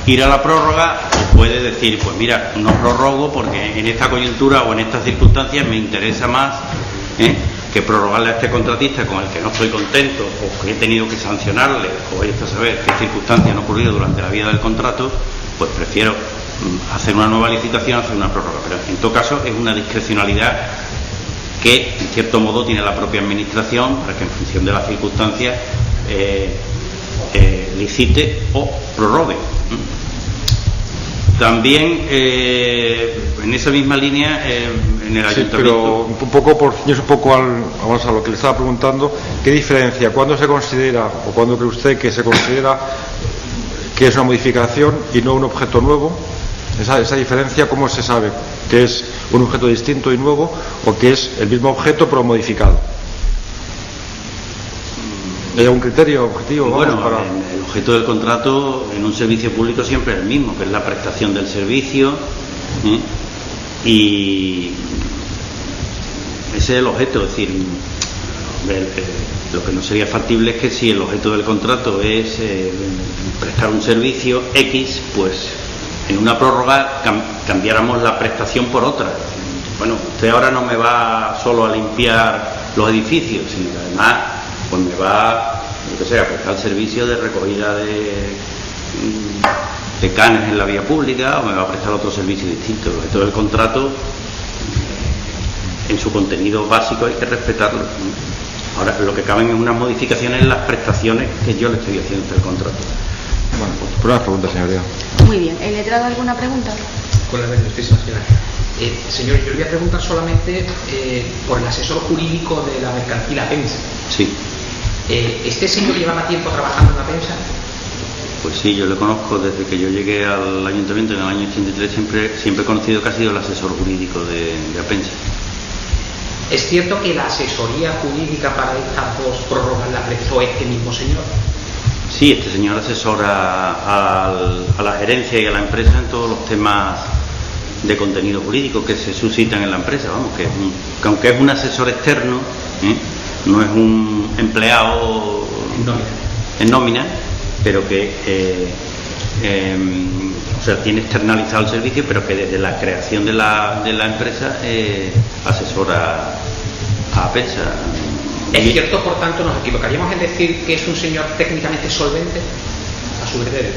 Speaker 6: ir a la prórroga o puede decir, pues mira, no prorrogo porque en esta coyuntura o en estas circunstancias me interesa más que prorrogarle a este contratista con el que no estoy contento, o que he tenido que sancionarle, o vaya a saber qué circunstancias han ocurrido durante la vida del contrato, pues prefiero hacer una nueva licitación, hacer una prórroga. Pero en todo caso es una discrecionalidad que en cierto modo tiene la propia administración para que en función de las circunstancias licite o prorrogue. También en esa misma línea en el ayuntamiento.
Speaker 3: Pero un poco a lo que le estaba preguntando, ¿qué diferencia? ¿Cuándo se considera o cuándo cree usted que se considera que es una modificación y no un objeto nuevo? Esa diferencia, ¿cómo se sabe? ¿Que es un objeto distinto y nuevo o que es el mismo objeto pero modificado? ¿Hay algún criterio objetivo?
Speaker 6: Bueno, el objeto del contrato en un servicio público siempre es el mismo, que es la prestación del servicio, y ese es el objeto. Es decir, lo que no sería factible es que si el objeto del contrato es prestar un servicio X, pues en una prórroga cambiáramos la prestación por otra. Bueno, usted ahora no me va solo a limpiar los edificios, sino que además pues me va, yo que sé, a prestar servicio de recogida de canes en la vía pública, o me va a prestar otro servicio distinto. El objeto del contrato en su contenido básico hay que respetarlo. Ahora, lo que caben es unas modificaciones en las prestaciones que yo le estoy haciendo del contrato.
Speaker 3: Bueno, pues pruebas preguntas, señoría.
Speaker 1: Muy bien. ¿El letrado alguna pregunta?
Speaker 5: Con la justísima señora. Señor, yo le voy a preguntar solamente por el asesor jurídico de la mercantil Apensa.
Speaker 6: Sí.
Speaker 5: ¿Este señor llevaba tiempo trabajando en Apensa?
Speaker 6: Pues sí, yo le conozco desde que yo llegué al ayuntamiento en el año 83, siempre he conocido que ha sido el asesor jurídico de Apensa.
Speaker 5: ¿Es cierto que la asesoría jurídica para estas dos prórrogas la prestó este mismo señor?
Speaker 6: Sí, este señor asesora a la gerencia y a la empresa en todos los temas de contenido jurídico que se suscitan en la empresa. Vamos, que aunque es un asesor externo, no es un empleado en nómina, pero que o sea, tiene externalizado el servicio, pero que desde la creación de la empresa asesora a Apensa.
Speaker 5: ¿Es cierto, por tanto, nos equivocaríamos en decir que es un señor técnicamente solvente a su criterio?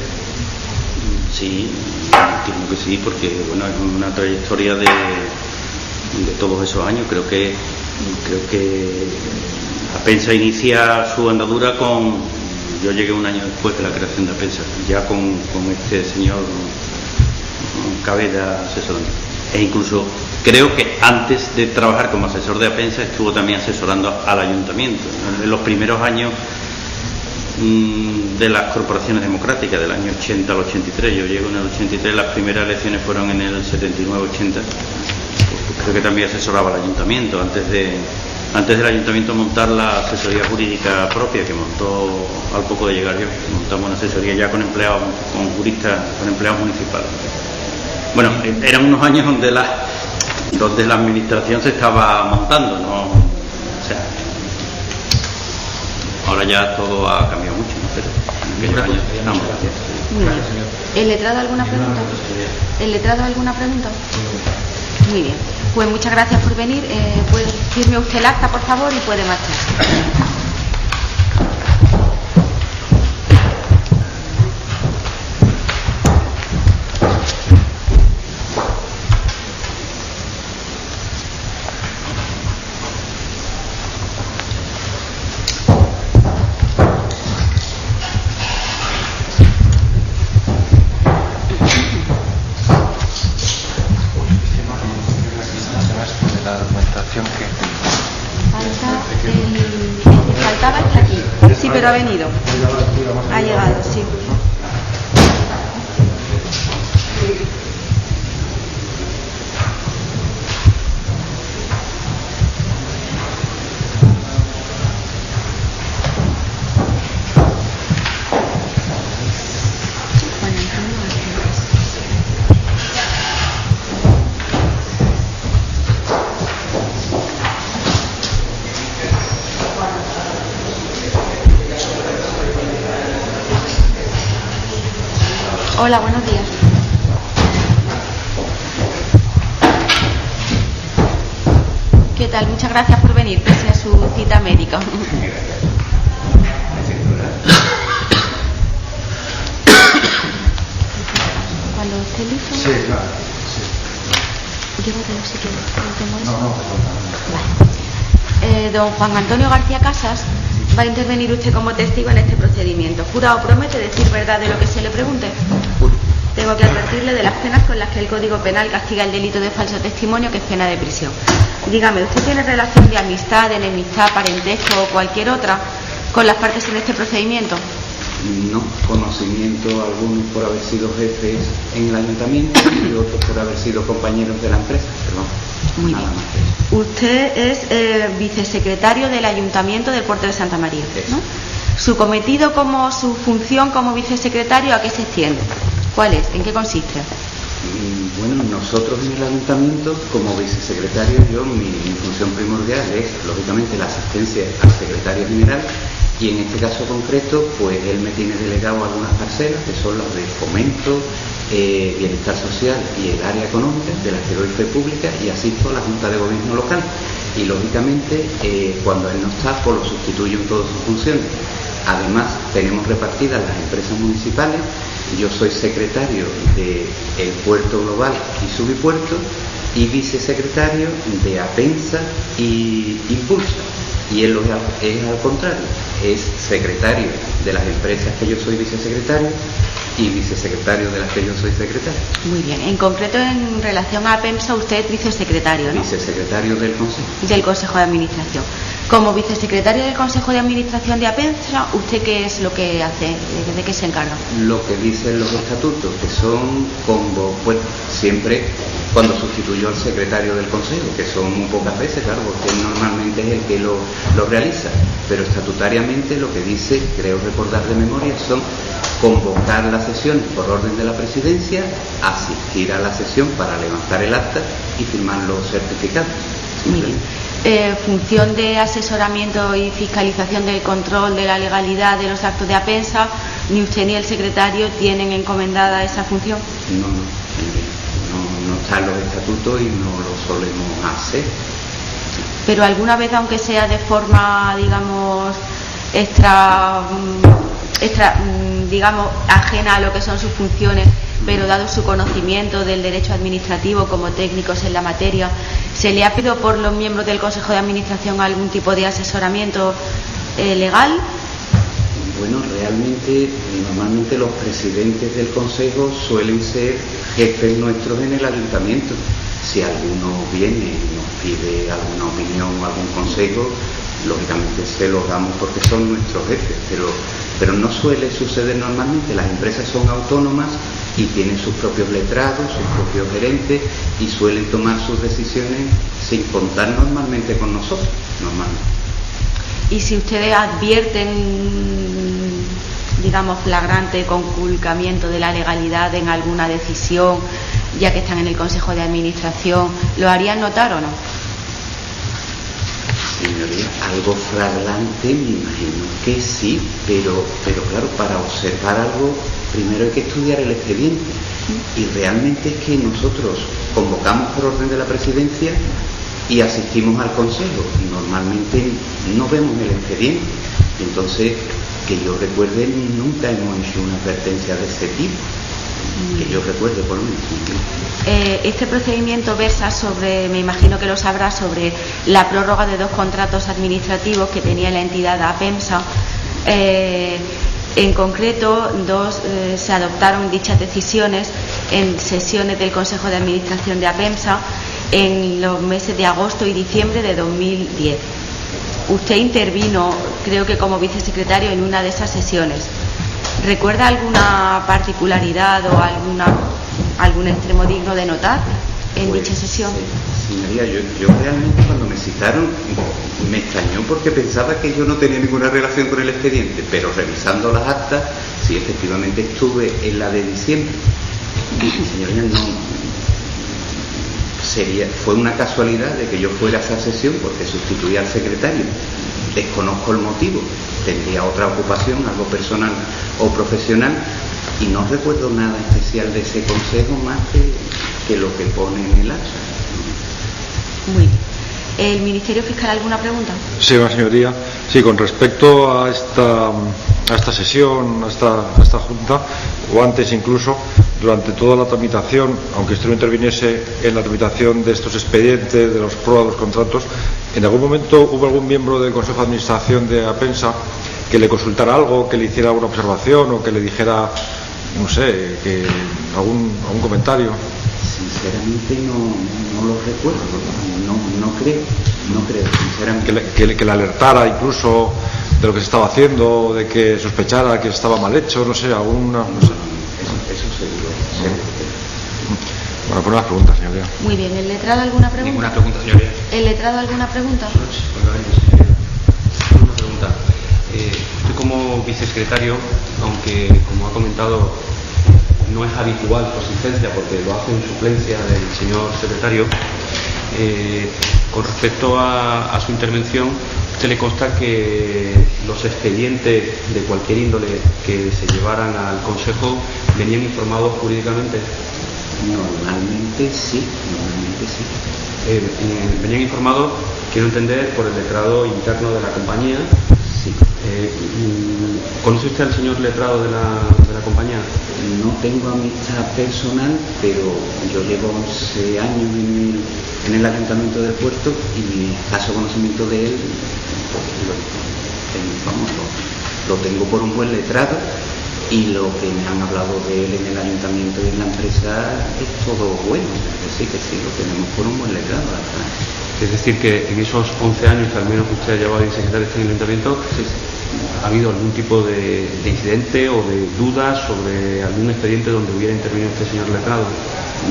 Speaker 6: Sí, entiendo que sí, porque bueno, es una trayectoria de todos esos años. Creo que Apensa inicia su andadura yo llegué un año después de la creación de Apensa, ya con este señor Cabeda asesorando. E incluso creo que antes de trabajar como asesor de Apensa estuvo también asesorando al ayuntamiento. En los primeros años de las corporaciones democráticas, del año 80 al 83, yo llego en el 83, las primeras elecciones fueron en el 79-80, pues creo que también asesoraba al ayuntamiento, antes del ayuntamiento montar la asesoría jurídica propia que montó al poco de llegar yo. Montamos una asesoría ya con empleados, con juristas, con empleados municipales. Bueno, eran unos años donde la administración se estaba montando, ¿no? O sea, ahora ya todo ha cambiado mucho, ¿no? Pero en aquellos años estamos.
Speaker 1: Muy bien. ¿El letrado alguna pregunta? ¿El letrado alguna pregunta? Muy bien. Pues muchas gracias por venir. Puede firme usted el acta, por favor, y puede marchar.
Speaker 7: La documentación que
Speaker 1: faltaba está aquí. Sí, pero ha venido. Ha llegado, sí. Hola, buenos días. ¿Qué tal? Muchas gracias por venir, pese a su cita médica. Cuando esté listo.
Speaker 7: Sí, claro. Sí.
Speaker 1: Llévatelo si quieres.
Speaker 7: No,
Speaker 1: Vale. Don Juan Antonio García Casas, va a intervenir usted como testigo en este procedimiento. ¿Jura o promete decir verdad de lo que se le pregunte? Tengo que advertirle de las penas con las que el Código Penal castiga el delito de falso testimonio, que es pena de prisión. Dígame, ¿usted tiene relación de amistad, de enemistad, parentesco o cualquier otra con las partes en este procedimiento?
Speaker 8: No, conocimiento algunos por haber sido jefes en el ayuntamiento y otros por haber sido compañeros de la empresa. Perdón.
Speaker 1: Muy bien. Usted es vicesecretario del Ayuntamiento del Puerto de Santa María, ¿no? Su cometido su función como vicesecretario, ¿a qué se extiende? ¿Cuál es? ¿En qué consiste?
Speaker 8: Bueno, nosotros en el ayuntamiento, como vicesecretario, mi función primordial es, lógicamente, la asistencia al secretario general, y en este caso concreto, pues él me tiene delegado algunas parcelas, que son las de fomento, bienestar social y el área económica, de las que doy fe pública, y asisto a la Junta de Gobierno local. Y lógicamente, cuando él no está, pues lo sustituyo en todas sus funciones. Además, tenemos repartidas las empresas municipales. Yo soy secretario del Puerto Global y Subipuerto, y vicesecretario de Apensa y Impulsa. Y él es al contrario, es secretario de las empresas que yo soy vicesecretario y vicesecretario de las que yo soy secretario.
Speaker 1: Muy bien. En concreto, en relación a Apensa, usted es vicesecretario, ¿no?
Speaker 8: Vicesecretario del Consejo.
Speaker 1: Del Consejo de Administración. Como vicesecretario del Consejo de Administración de Apensa, ¿usted qué es lo que hace? ¿De qué se encarga?
Speaker 8: Lo que dicen los estatutos, que son siempre cuando sustituyó al secretario del Consejo, que son muy pocas veces, claro, porque él normalmente es el que lo realiza, pero estatutariamente lo que dice, creo recordar de memoria, son convocar la sesión por orden de la Presidencia, asistir a la sesión para levantar el acta y firmar los certificados.
Speaker 1: Muy bien. Función de asesoramiento y fiscalización del control de la legalidad de los actos de Apensa, ni usted ni el secretario tienen encomendada esa función.
Speaker 8: No está en los estatutos y no lo solemos hacer.
Speaker 1: Pero alguna vez, aunque sea de forma, digamos, digamos, ajena a lo que son sus funciones, pero dado su conocimiento del derecho administrativo como técnicos en la materia, ¿se le ha pedido por los miembros del Consejo de Administración algún tipo de asesoramiento legal?
Speaker 8: Bueno, realmente, normalmente los presidentes del Consejo suelen ser jefes nuestros en el ayuntamiento. Si alguno viene y nos pide alguna opinión o algún consejo, lógicamente se los damos porque son nuestros jefes, pero no suele suceder normalmente. Las empresas son autónomas y tienen sus propios letrados, sus propios gerentes, y suelen tomar sus decisiones sin contar normalmente con nosotros.
Speaker 1: Y si ustedes advierten, digamos, flagrante conculcamiento de la legalidad en alguna decisión, ya que están en el Consejo de Administración, ¿lo harían notar o no?
Speaker 8: Señoría, algo flagrante me imagino que sí, pero claro, para observar algo primero hay que estudiar el expediente, y realmente es que nosotros convocamos por orden de la Presidencia y asistimos al Consejo. Normalmente no vemos el expediente, entonces, que yo recuerde, nunca hemos hecho una advertencia de ese tipo, que yo recuerde por lo menos.
Speaker 1: Este procedimiento versa sobre, me imagino que lo sabrá, sobre la prórroga de 2 contratos administrativos que tenía la entidad Apensa. En concreto, se adoptaron dichas decisiones en sesiones del Consejo de Administración de Apensa en los meses de agosto y diciembre de 2010. Usted intervino, creo que como vicesecretario, en una de esas sesiones. ¿Recuerda alguna particularidad o algún extremo digno de notar en dicha sesión?
Speaker 8: Señoría, yo realmente cuando me citaron me extrañó porque pensaba que yo no tenía ninguna relación con el expediente, pero revisando las actas, sí, efectivamente estuve en la de diciembre. Señoría, fue una casualidad de que yo fuera a esa sesión porque sustituía al secretario. Desconozco el motivo, tendría otra ocupación, algo personal o profesional, y no recuerdo nada especial de ese consejo más que lo que pone en el acta.
Speaker 1: Muy bien. ¿El Ministerio Fiscal alguna pregunta?
Speaker 3: Sí, señoría. Sí, con respecto a esta sesión, a esta Junta, o antes incluso, durante toda la tramitación, aunque usted no interviniese en la tramitación de estos expedientes, de los pruebas, de los contratos, ¿en algún momento hubo algún miembro del Consejo de Administración de Apensa que le consultara algo, que le hiciera alguna observación o que le dijera, no sé, algún comentario?
Speaker 8: Sinceramente no lo recuerdo, no creo, sinceramente.
Speaker 3: Que le alertara incluso de lo que se estaba haciendo, de que sospechara que estaba mal hecho, no sé, alguna... No sé.
Speaker 8: Eso seguro.
Speaker 3: Bueno, pues unas preguntas, señoría.
Speaker 1: Muy bien, ¿el letrado alguna pregunta?
Speaker 5: Ninguna pregunta, señoría.
Speaker 1: ¿El letrado alguna pregunta?
Speaker 4: Una pregunta. Usted como vicesecretario, aunque como ha comentado no es habitual su asistencia porque lo hace en suplencia del señor secretario, con respecto a su intervención, ¿usted le consta que los expedientes de cualquier índole que se llevaran al Consejo venían informados jurídicamente?
Speaker 8: Normalmente sí.
Speaker 4: Venían informados, quiero entender, por el letrado interno de la compañía.
Speaker 8: Sí.
Speaker 4: ¿Conoce usted al señor letrado de la compañía?
Speaker 8: No tengo amistad personal, pero yo llevo 11 años en el Ayuntamiento del Puerto y mi escaso conocimiento de él lo tengo por un buen letrado, y lo que me han hablado de él en el Ayuntamiento y en la empresa es todo bueno, es decir, que sí, lo tenemos por un buen letrado.
Speaker 4: Es decir, que en esos 11 años que al menos usted ha llevado de secretario de este Ayuntamiento, sí, ¿ha habido algún tipo de incidente o de dudas sobre algún expediente donde hubiera intervenido este señor letrado?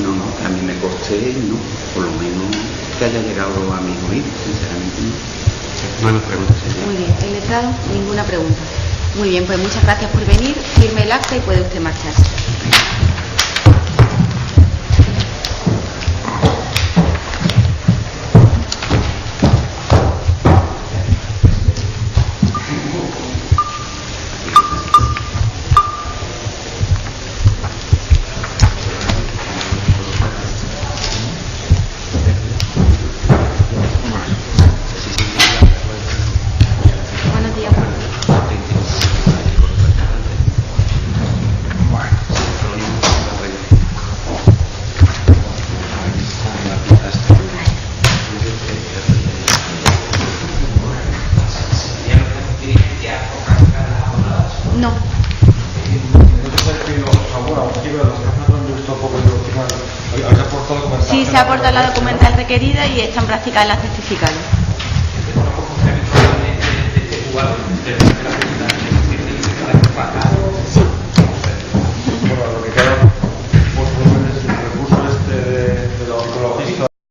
Speaker 8: No, a mí me conste, no, por lo menos que haya llegado a mis oídos, sinceramente no.
Speaker 4: No hay más preguntas, señor.
Speaker 1: Muy bien, el letrado, ninguna pregunta. Muy bien, pues muchas gracias por venir, firme el acta y puede usted marcharse. Buenos días. No. Sí, se ha aportado la documental requerida y está en práctica la certificada.